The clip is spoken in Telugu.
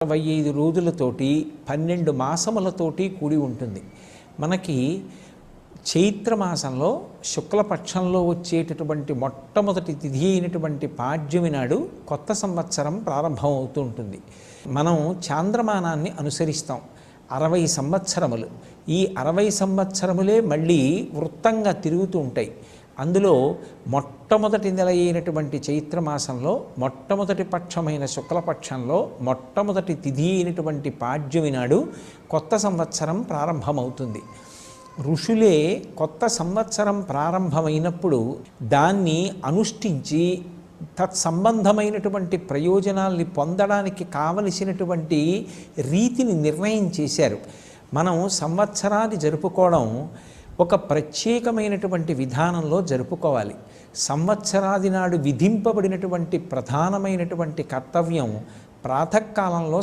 25 రోజులతోటి 12 మాసములతోటి కూడి ఉంటుంది. మనకి చైత్రమాసంలో శుక్లపక్షంలో వచ్చేటటువంటి మొట్టమొదటి తిథి అయినటువంటి పాడ్యమి నాడు కొత్త సంవత్సరం ప్రారంభం అవుతూ ఉంటుంది. మనం చాంద్రమానాన్ని అనుసరిస్తాం. 60 సంవత్సరములు. ఈ 60 సంవత్సరములే మళ్ళీ వృత్తంగా తిరుగుతూ ఉంటాయి. అందులో మొట్టమొదటి నెల అయినటువంటి చైత్రమాసంలో మొట్టమొదటి పక్షమైన శుక్లపక్షంలో మొట్టమొదటి తిథి అయినటువంటి పాడ్యమి నాడు కొత్త సంవత్సరం ప్రారంభమవుతుంది. ఋషులే కొత్త సంవత్సరం ప్రారంభమైనప్పుడు దాన్ని అనుష్ఠించి తత్సంబంధమైనటువంటి ప్రయోజనాల్ని పొందడానికి కావలసినటువంటి రీతిని నిర్ణయం చేశారు. మనం సంవత్సరాన్ని జరుపుకోవడం ఒక ప్రత్యేకమైనటువంటి విధానంలో జరుపుకోవాలి. సంవత్సరాది నాడు విధింపబడినటువంటి ప్రధానమైనటువంటి కర్తవ్యం ప్రాతకాలంలో